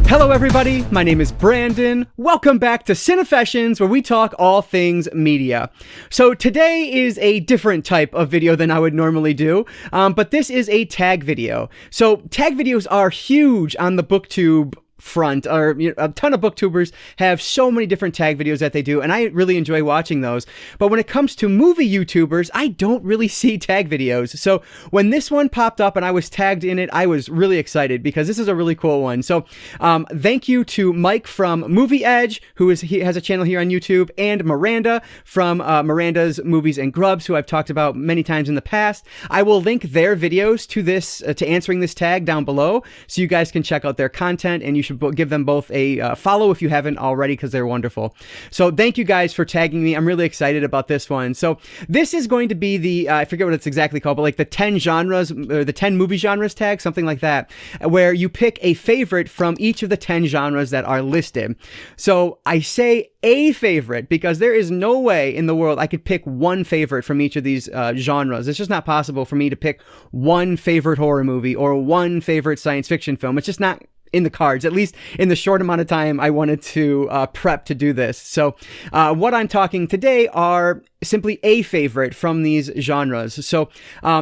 Hello everybody, my name is Brandon. Welcome back to Cinefessions, where we talk all things media. So today is a different type of video than I would normally do, but this is a tag video. So tag videos are huge on the BookTube front, or a ton of booktubers have so many different tag videos that they do, and I really enjoy watching those. But when it comes to movie YouTubers, I don't really see tag videos. So when this one popped up and I was tagged in it, I was really excited because this is a really cool one. So thank you to Mike from Movie Edge, he has a channel here on YouTube, and Miranda from Miranda's Movies and Grubs, who I've talked about many times in the past. I will link their videos to this, to answering this tag down below, so you guys can check out their content, and you should give them both a follow if you haven't already, because they're wonderful. So thank you guys for tagging me. I'm really excited about this one. So this is going to be the, I forget what it's exactly called, but like the 10 genres, or the 10 movie genres tag, something like that, where you pick a favorite from each of the 10 genres that are listed. So I say a favorite because there is no way in the world I could pick one favorite from each of these genres. It's just not possible for me to pick one favorite horror movie or one favorite science fiction film. It's just not in the cards, at least in the short amount of time I wanted to prep to do this. So what I'm talking today are simply a favorite from these genres. So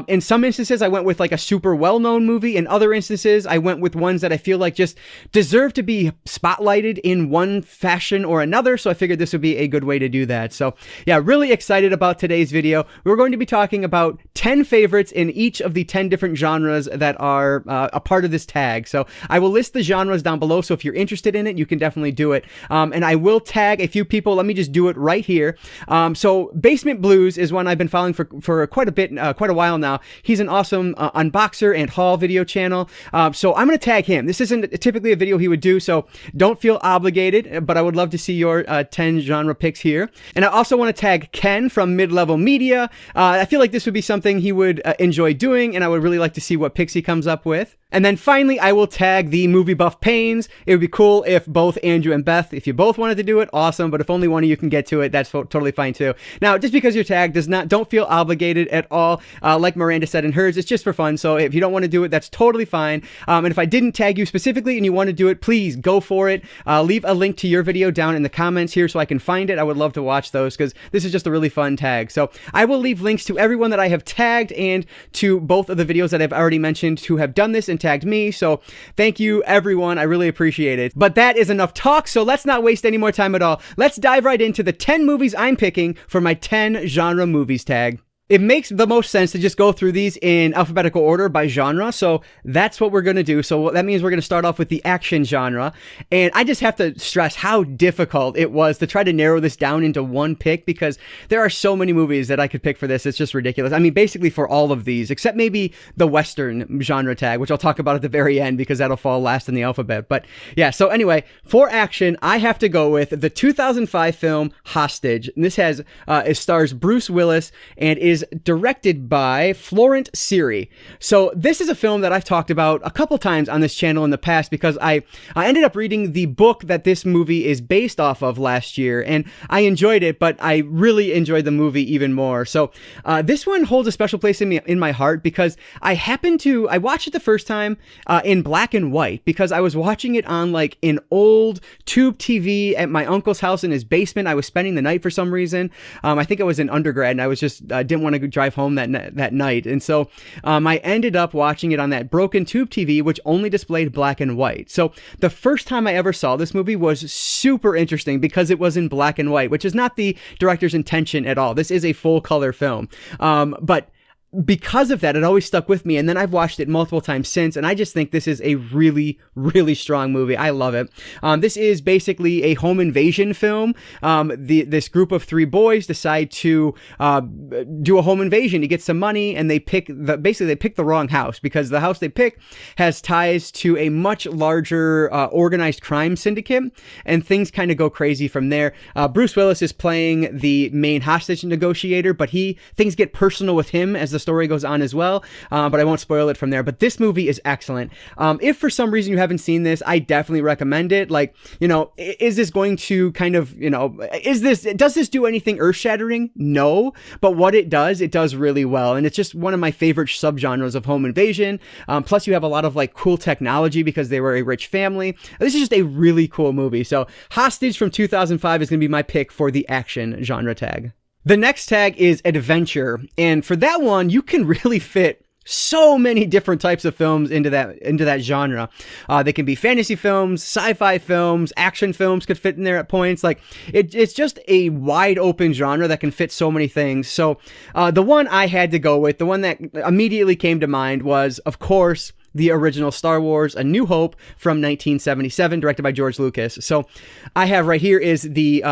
in some instances I went with like a super well-known movie. In other instances I went with ones that I feel like just deserve to be spotlighted in one fashion or another. So I figured this would be a good way to do that. So yeah, really excited about today's video. We're going to be talking about 10 favorites in each of the 10 different genres that are a part of this tag. So I will list the genres down below, so if you're interested in it, you can definitely do it. And I will tag a few people. Let me just do it right here. So BasementBlus is one I've been following for quite a while now. He's an awesome unboxer and haul video channel. So I'm going to tag him. This isn't typically a video he would do, so don't feel obligated, but I would love to see your 10 genre picks here. And I also want to tag Ken from MidLevelMedia. I feel like this would be something he would enjoy doing, and I would really like to see what picks he comes up with. And then finally, I will tag the MovieBuffPaynes. It would be cool if both Andrew and Beth, if you both wanted to do it, awesome. But if only one of you can get to it, that's totally fine too. Now, just because you're tagged don't feel obligated at all. Like Miranda said in hers, it's just for fun. So if you don't want to do it, that's totally fine. And if I didn't tag you specifically and you want to do it, please go for it. Leave a link to your video down in the comments here so I can find it. I would love to watch those because this is just a really fun tag. So I will leave links to everyone that I have tagged and to both of the videos that I've already mentioned who have done this and tagged me. So thank you everyone. I really appreciate it. But that is enough talk, so let's not waste any more time at all. Let's dive right into the 10 movies I'm picking for my 10 genre movies tag. It makes the most sense to just go through these in alphabetical order by genre, so that's what we're going to do. So that means we're going to start off with the action genre, and I just have to stress how difficult it was to try to narrow this down into one pick because there are so many movies that I could pick for this. It's just ridiculous. I mean, basically for all of these, except maybe the Western genre tag, which I'll talk about at the very end because that'll fall last in the alphabet. But yeah, so anyway, for action, I have to go with the 2005 film Hostage. And this it stars Bruce Willis and is directed by Florent Siri. So this is a film that I've talked about a couple times on this channel in the past because I ended up reading the book that this movie is based off of last year, and I enjoyed it, but I really enjoyed the movie even more. So this one holds a special place in my heart because I watched it the first time in black and white because I was watching it on like an old tube TV at my uncle's house in his basement. I was spending the night for some reason. I think I was in undergrad and I was just didn't want to drive home that night. And so I ended up watching it on that broken tube TV, which only displayed black and white. So the first time I ever saw this movie was super interesting because it was in black and white, which is not the director's intention at all. This is a full color film. But because of that, it always stuck with me. And then I've watched it multiple times since, and I just think this is a really, really strong movie. I love it. This is basically a home invasion film. This group of 3 boys decide to do a home invasion to get some money, and they pick the wrong house because the house they pick has ties to a much larger organized crime syndicate, and things kind of go crazy from there. Bruce Willis is playing the main hostage negotiator, but things get personal with him as the story goes on as well, but I won't spoil it from there. But this movie is excellent. If for some reason you haven't seen this, I definitely recommend it. Like, you know, is this going to kind of, you know, does this do anything earth-shattering? No, but what it does really well. And it's just one of my favorite subgenres of home invasion. Plus you have a lot of like cool technology because they were a rich family. This is just a really cool movie. So Hostage from 2005 is going to be my pick for the action genre tag. The next tag is adventure. And for that one, you can really fit so many different types of films into that genre. They can be fantasy films, sci-fi films, action films could fit in there at points. Like it's just a wide open genre that can fit so many things. So the one I had to go with, the one that immediately came to mind was, of course, the original Star Wars, A New Hope from 1977, directed by George Lucas. So I have right here is the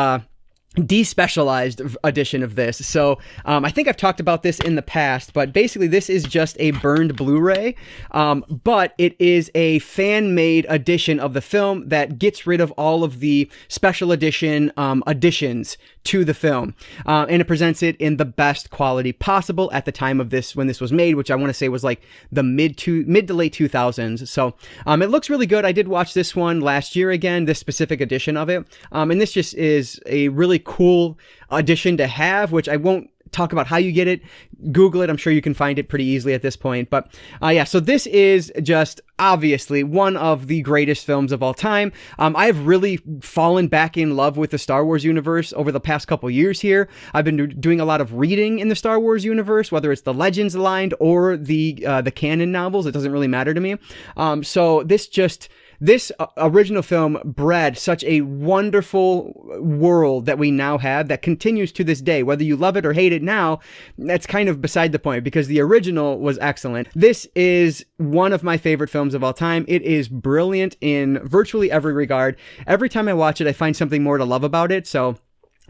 despecialized edition of this. So I think I've talked about this in the past, but basically this is just a burned Blu-ray, but it is a fan-made edition of the film that gets rid of all of the special edition additions to the film, and it presents it in the best quality possible at the time of this, when this was made, which I want to say was like the mid to late 2000s. So it looks really good. I did watch this one last year again, this specific edition of it, and this just is a really cool addition to have, which I won't talk about how you get it. Google it. I'm sure you can find it pretty easily at this point. But yeah, so this is just obviously one of the greatest films of all time. I've really fallen back in love with the Star Wars universe over the past couple years here. I've been doing a lot of reading in the Star Wars universe, whether it's the Legends aligned or the canon novels. It doesn't really matter to me. So this original film bred such a wonderful world that we now have that continues to this day. Whether you love it or hate it now, that's kind of beside the point because the original was excellent. This is one of my favorite films of all time. It is brilliant in virtually every regard. Every time I watch it, I find something more to love about it. So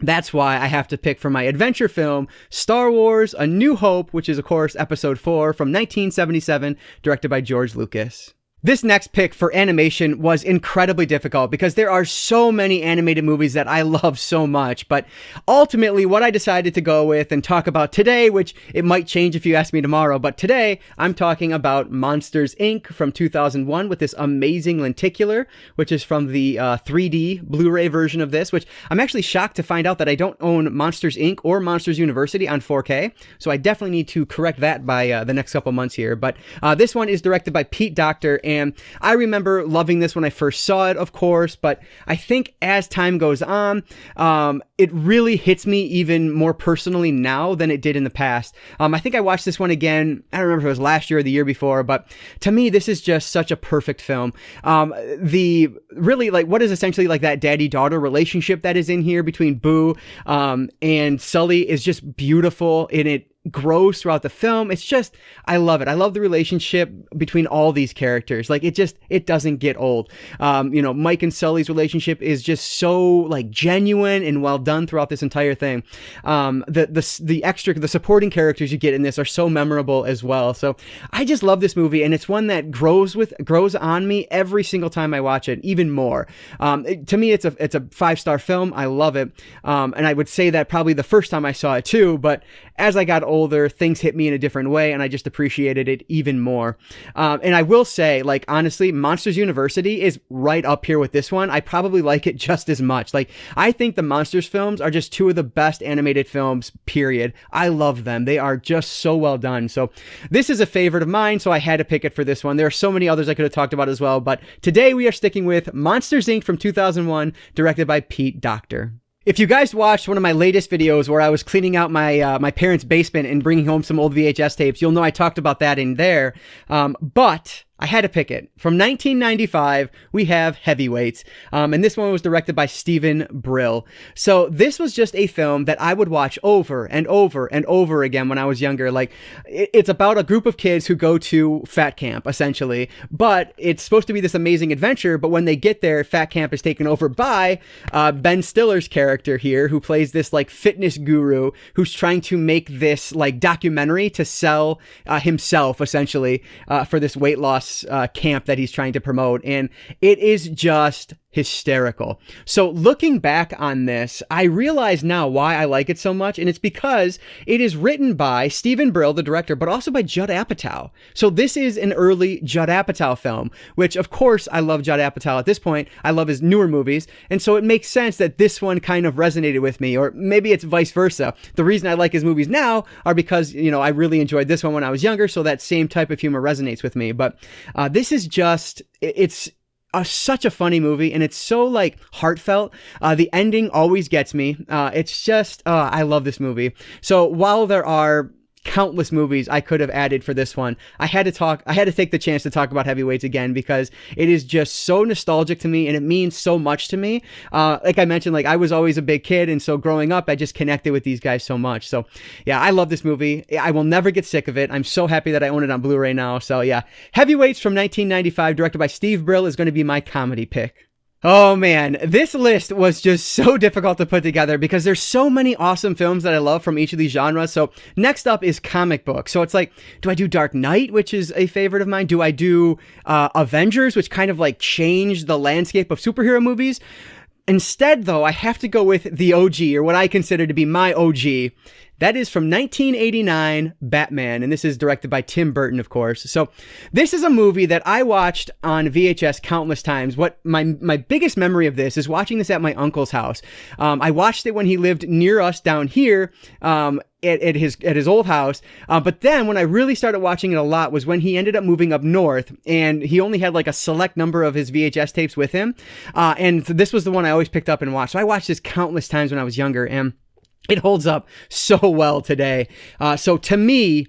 that's why I have to pick for my adventure film, Star Wars, A New Hope, which is, of course, Episode 4 from 1977, directed by George Lucas. This next pick for animation was incredibly difficult because there are so many animated movies that I love so much, but ultimately what I decided to go with and talk about today, which it might change if you ask me tomorrow, but today I'm talking about Monsters, Inc. from 2001 with this amazing lenticular, which is from the 3D Blu-ray version of this, which I'm actually shocked to find out that I don't own Monsters, Inc. or Monsters University on 4K, so I definitely need to correct that by the next couple months here, but this one is directed by Pete Docter. And I remember loving this when I first saw it, of course, but I think as time goes on, it really hits me even more personally now than it did in the past. I think I watched this one again, I don't remember if it was last year or the year before, but to me, this is just such a perfect film. Really, like, what is essentially like that daddy-daughter relationship that is in here between Boo and Sully is just beautiful, and it grows throughout the film. It's just, I love it. I love the relationship between all these characters. Like it doesn't get old. Mike and Sully's relationship is just so like genuine and well done throughout this entire thing. The supporting characters you get in this are so memorable as well. So I just love this movie, and it's one that grows on me every single time I watch it, even more. To me, it's a 5-star film. I love it. And I would say that probably the first time I saw it too, but as I got older, things hit me in a different way, and I just appreciated it even more. And I will say, like, honestly, Monsters University is right up here with this one. I probably like it just as much. Like, I think the Monsters films are just two of the best animated films, period. I love them. They are just so well done. So this is a favorite of mine, so I had to pick it for this one. There are so many others I could have talked about as well, but today we are sticking with Monsters, Inc. from 2001, directed by Pete Docter. If you guys watched one of my latest videos where I was cleaning out my parents' basement and bringing home some old VHS tapes, you'll know I talked about that in there. But I had to pick it. From 1995, we have Heavyweights, and this one was directed by Stephen Brill. So this was just a film that I would watch over and over and over again when I was younger. Like, it's about a group of kids who go to fat camp, essentially, but it's supposed to be this amazing adventure, but when they get there, fat camp is taken over by Ben Stiller's character here, who plays this, like, fitness guru who's trying to make this, like, documentary to sell himself, essentially, for this weight loss camp that he's trying to promote. And it is just hysterical. So looking back on this, I realize now why I like it so much, and it's because it is written by Stephen Brill, the director, but also by Judd Apatow. So this is an early Judd Apatow film, which of course I love Judd Apatow at this point. I love his newer movies, and so it makes sense that this one kind of resonated with me, or maybe it's vice versa. The reason I like his movies now are because, I really enjoyed this one when I was younger, so that same type of humor resonates with me. But this is just, it's such a funny movie, and it's so like heartfelt. The ending always gets me. It's just, I love this movie. So while there are countless movies I could have added for this one, I had to take the chance to talk about Heavyweights again, because it is just so nostalgic to me, and it means so much to me. Like I mentioned, like I was always a big kid, and so growing up, I just connected with these guys so much. So yeah, I love this movie. I will never get sick of it. I'm so happy that I own it on Blu-ray now. So yeah, Heavyweights from 1995, directed by Steve Brill, is going to be my comedy pick. Oh man, this list was just so difficult to put together because there's so many awesome films that I love from each of these genres. So next up is comic book. So it's like, do I do Dark Knight, which is a favorite of mine? Do I do Avengers, which kind of like changed the landscape of superhero movies? Instead, though, I have to go with the OG, or what I consider to be my OG. That is from 1989, Batman, and this is directed by Tim Burton, of course. So this is a movie that I watched on VHS countless times. What my biggest memory of this is watching this at my uncle's house. I watched it when he lived near us down here, at his old house. But then when I really started watching it a lot was when he ended up moving up north, and he only had like a select number of his VHS tapes with him. And this was the one I always picked up and watched. So I watched this countless times when I was younger, and it holds up so well today. So to me,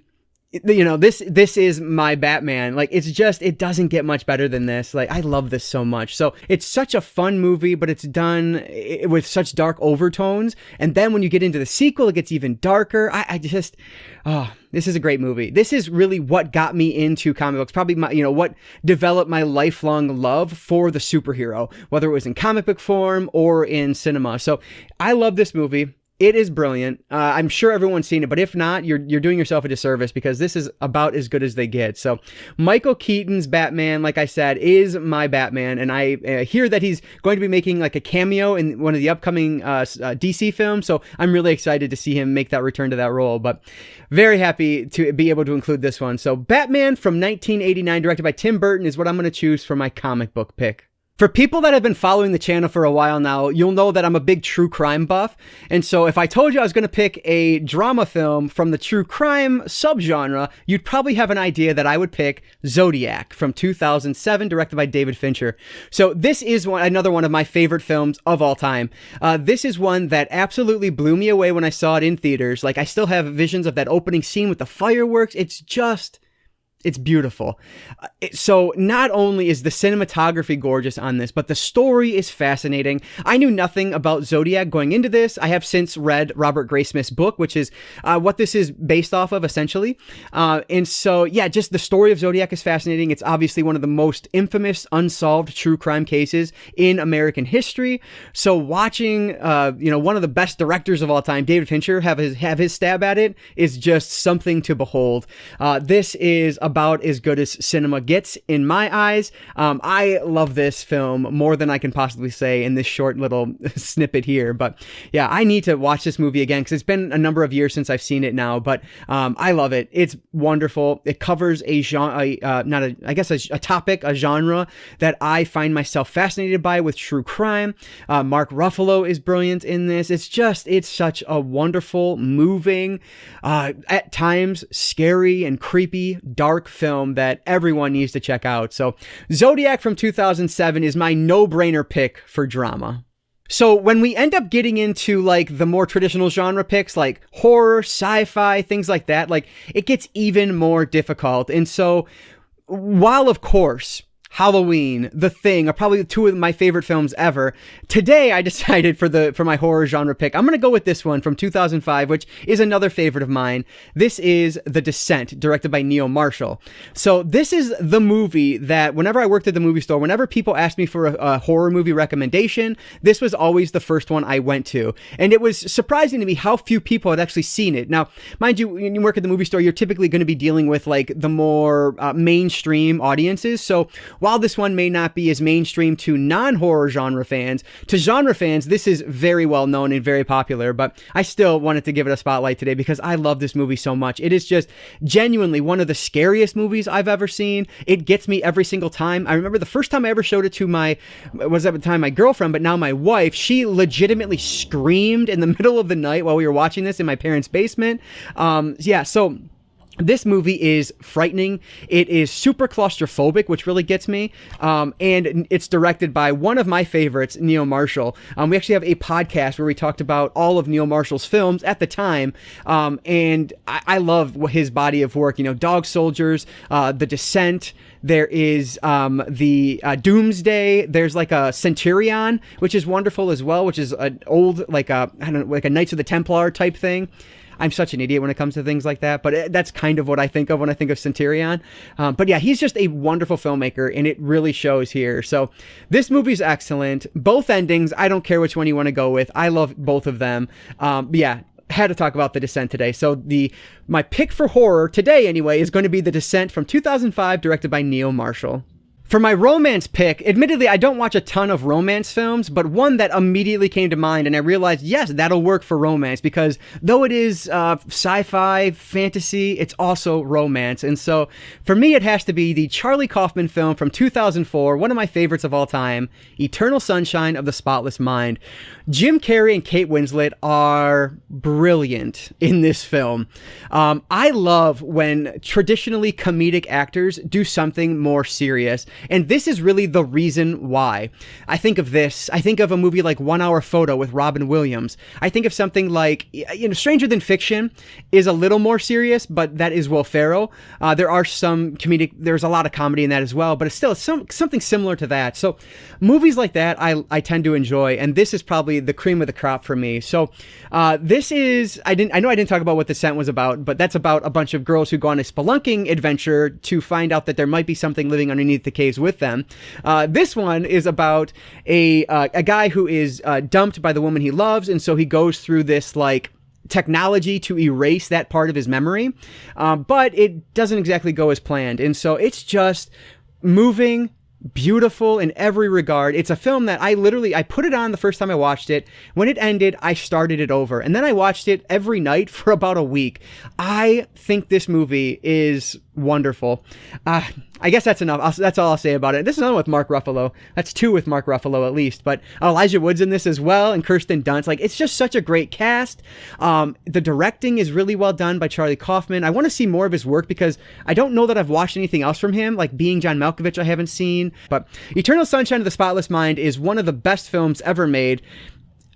this is my Batman. Like, it doesn't get much better than this. Like, I love this so much. So it's such a fun movie, but it's done with such dark overtones. And then when you get into the sequel, it gets even darker. This is a great movie. This is really what got me into comic books. Probably what developed my lifelong love for the superhero, whether it was in comic book form or in cinema. So I love this movie. It is brilliant. I'm sure everyone's seen it, but if not, you're doing yourself a disservice, because this is about as good as they get. So Michael Keaton's Batman, like I said, is my Batman, and I hear that he's going to be making like a cameo in one of the upcoming DC films, so I'm really excited to see him make that return to that role, but very happy to be able to include this one. So Batman from 1989, directed by Tim Burton, is what I'm going to choose for my comic book pick. For people that have been following the channel for a while now, you'll know that I'm a big true crime buff. And so if I told you I was going to pick a drama film from the true crime subgenre, you'd probably have an idea that I would pick Zodiac from 2007, directed by David Fincher. So this is another one of my favorite films of all time. This is one that absolutely blew me away when I saw it in theaters. Like, I still have visions of that opening scene with the fireworks. It's beautiful. So not only is the cinematography gorgeous on this, but the story is fascinating. I knew nothing about Zodiac going into this. I have since read Robert Graysmith's book, which is what this is based off of, essentially. And so, yeah, just the story of Zodiac is fascinating. It's obviously one of the most infamous unsolved true crime cases in American history. So watching, one of the best directors of all time, David Fincher, have his stab at it is just something to behold. This is about as good as cinema gets in my eyes. I love this film more than I can possibly say in this short little snippet here. But yeah, I need to watch this movie again because it's been a number of years since I've seen it now. But I love it. It's wonderful. It covers a genre, a topic, a genre that I find myself fascinated by with true crime. Mark Ruffalo is brilliant in this. It's such a wonderful, moving, at times scary and creepy, dark film that everyone needs to check out. So Zodiac from 2007 is my no-brainer pick for drama. So when we end up getting into like the more traditional genre picks, like horror, sci-fi, things like that, like it gets even more difficult. And so while of course Halloween, The Thing are probably two of my favorite films ever, today I decided for my horror genre pick, I'm going to go with this one from 2005, which is another favorite of mine. This is The Descent, directed by Neil Marshall. So this is the movie that whenever I worked at the movie store, whenever people asked me for a horror movie recommendation, this was always the first one I went to. And it was surprising to me how few people had actually seen it. Now, mind you, when you work at the movie store, you're typically going to be dealing with like the more mainstream audiences. So while this one may not be as mainstream to non-horror genre fans, to genre fans, this is very well known and very popular, but I still wanted to give it a spotlight today because I love this movie so much. It is just genuinely one of the scariest movies I've ever seen. It gets me every single time. I remember the first time I ever showed it to my girlfriend, but now my wife, she legitimately screamed in the middle of the night while we were watching this in my parents' basement. So this movie is frightening. It is super claustrophobic, which really gets me. And it's directed by one of my favorites, Neil Marshall. We actually have a podcast where we talked about all of Neil Marshall's films at the time. And I love his body of work. Dog Soldiers, The Descent. There is the Doomsday. There's like a Centurion, which is wonderful as well, which is an old, like a Knights of the Templar type thing. I'm such an idiot when it comes to things like that, but that's kind of what I think of when I think of Centurion. But yeah, he's just a wonderful filmmaker, and it really shows here. So this movie's excellent. Both endings, I don't care which one you want to go with. I love both of them. Had to talk about The Descent today. So my pick for horror today, anyway, is going to be The Descent from 2005, directed by Neil Marshall. For my romance pick, admittedly, I don't watch a ton of romance films, but one that immediately came to mind, and I realized, yes, that'll work for romance, because though it is sci-fi, fantasy, it's also romance. And so, for me, it has to be the Charlie Kaufman film from 2004, one of my favorites of all time, Eternal Sunshine of the Spotless Mind. Jim Carrey and Kate Winslet are brilliant in this film. I love when traditionally comedic actors do something more serious. And this is really the reason why. I think of this. I think of a movie like 1 Hour Photo with Robin Williams. I think of something like, Stranger Than Fiction is a little more serious, but that is Will Ferrell. There's a lot of comedy in that as well, but it's still something similar to that. So movies like that, I tend to enjoy. And this is probably the cream of the crop for me. So this is, I know I didn't talk about what The Descent was about, but that's about a bunch of girls who go on a spelunking adventure to find out that there might be something living underneath the caves with them. This one is about a guy who is dumped by the woman he loves, and so he goes through this technology to erase that part of his memory, but it doesn't exactly go as planned, and so it's just moving, beautiful in every regard. It's a film that I put it on the first time I watched it. When it ended, I started it over, and then I watched it every night for about a week. I think this movie is wonderful. I guess that's enough. That's all I'll say about it. This is another one with Mark Ruffalo. That's two with Mark Ruffalo at least, but Elijah Wood's in this as well, and Kirsten Dunst. It's just such a great cast. The directing is really well done by Charlie Kaufman. I want to see more of his work because I don't know that I've watched anything else from him, like Being John Malkovich I haven't seen, but Eternal Sunshine of the Spotless Mind is one of the best films ever made.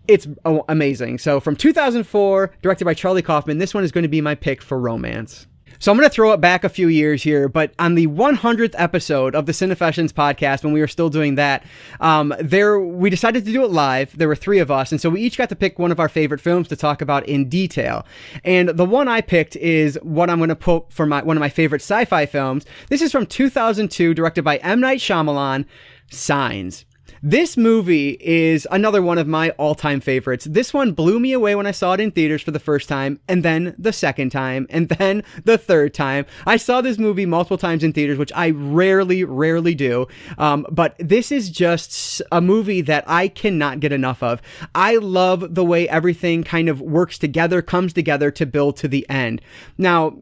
It's amazing. So from 2004, directed by Charlie Kaufman, this one is going to be my pick for romance. So I'm going to throw it back a few years here, but on the 100th episode of the Cinefessions podcast, when we were still doing that, we decided to do it live. There were three of us, and so we each got to pick one of our favorite films to talk about in detail. And the one I picked is what I'm going to put for one of my favorite sci-fi films. This is from 2002, directed by M. Night Shyamalan, Signs. This movie is another one of my all-time favorites. This one blew me away when I saw it in theaters for the first time, and then the second time, and then the third time. I saw this movie multiple times in theaters, which I rarely do, but this is just a movie that I cannot get enough of. I love the way everything kind of works together, comes together to build to the end. Now,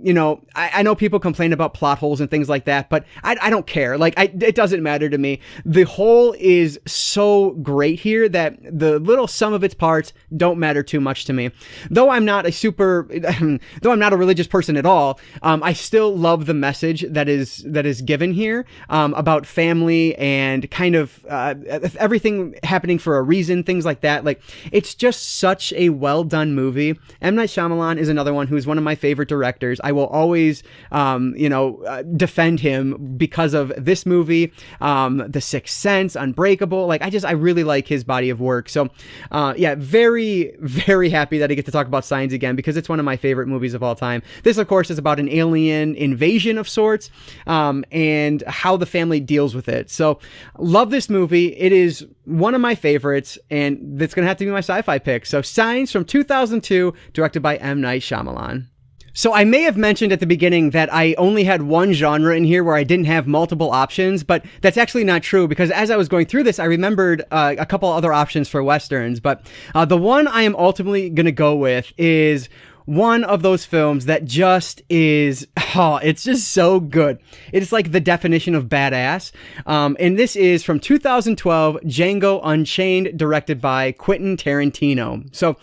I know people complain about plot holes and things like that, but I don't care. It doesn't matter to me. The whole is so great here that the little sum of its parts don't matter too much to me. Though I'm not a religious person at all, I still love the message that is given here about family and kind of everything happening for a reason, things like that. It's just such a well done movie. M. Night Shyamalan is another one who's one of my favorite directors. I will always defend him because of this movie, The Sixth Sense, Unbreakable. I really like his body of work. So, very, very happy that I get to talk about Signs again because it's one of my favorite movies of all time. This, of course, is about an alien invasion of sorts, and how the family deals with it. So, love this movie. It is one of my favorites, and it's going to have to be my sci-fi pick. So, Signs from 2002, directed by M. Night Shyamalan. So I may have mentioned at the beginning that I only had one genre in here where I didn't have multiple options, but that's actually not true, because as I was going through this, I remembered a couple other options for Westerns, but the one I am ultimately going to go with is one of those films that just is, it's just so good. It's like the definition of badass. And this is from 2012, Django Unchained, directed by Quentin Tarantino. So,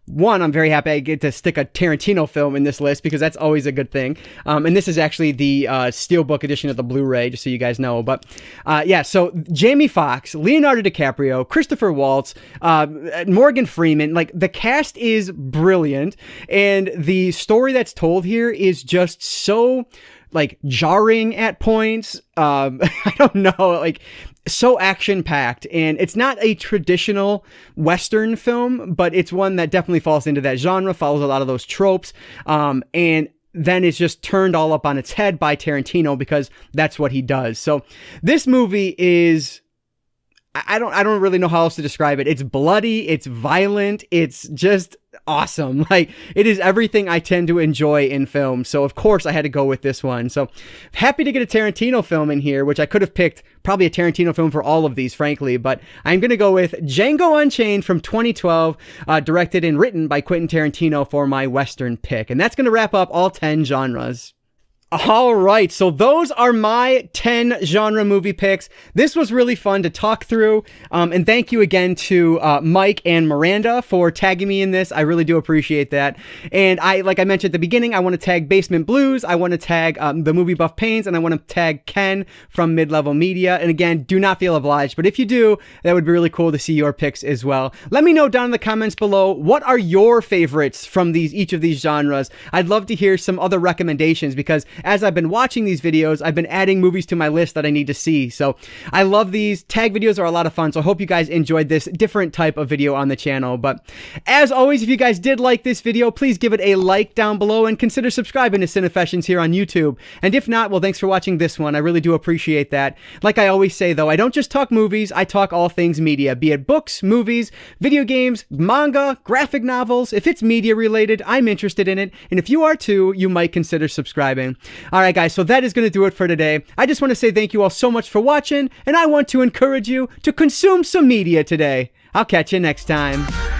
one, I'm very happy I get to stick a Tarantino film in this list, because that's always a good thing. And this is actually the Steelbook edition of the Blu-ray, just so you guys know. But yeah, so Jamie Foxx, Leonardo DiCaprio, Christopher Waltz, Morgan Freeman, like the cast is brilliant. And the story that's told here is just so like jarring at points. I don't know, like so action-packed, and it's not a traditional Western film, but it's one that definitely falls into that genre, follows a lot of those tropes, and then it's just turned all up on its head by Tarantino, because that's what he does. So this movie is, I don't really know how else to describe it. It's bloody, it's violent, it's just awesome. Like, it is everything I tend to enjoy in films. So of course I had to go with this one. So happy to get a Tarantino film in here, which I could have picked probably a Tarantino film for all of these, frankly, but I'm going to go with Django Unchained from 2012, directed and written by Quentin Tarantino for my Western pick. And that's going to wrap up all 10 genres. All right, so those are my 10 genre movie picks. This was really fun to talk through, and thank you again to Mike and Miranda for tagging me in this. I really do appreciate that. And like I mentioned at the beginning, I want to tag BasementBlus, I want to tag the MovieBuffPaynes, and I want to tag Ken from MidLevelMedia. And again, do not feel obliged, but if you do, that would be really cool to see your picks as well. Let me know down in the comments below, what are your favorites from each of these genres? I'd love to hear some other recommendations, because as I've been watching these videos, I've been adding movies to my list that I need to see. So I love these. Tag videos are a lot of fun, so I hope you guys enjoyed this different type of video on the channel. But as always, if you guys did like this video, please give it a like down below and consider subscribing to Cinefessions here on YouTube. And if not, well, thanks for watching this one. I really do appreciate that. Like I always say, though, I don't just talk movies, I talk all things media, be it books, movies, video games, manga, graphic novels. If it's media related, I'm interested in it. And if you are too, you might consider subscribing. All right, guys, so that is going to do it for today. I just want to say thank you all so much for watching, and I want to encourage you to consume some media today. I'll catch you next time.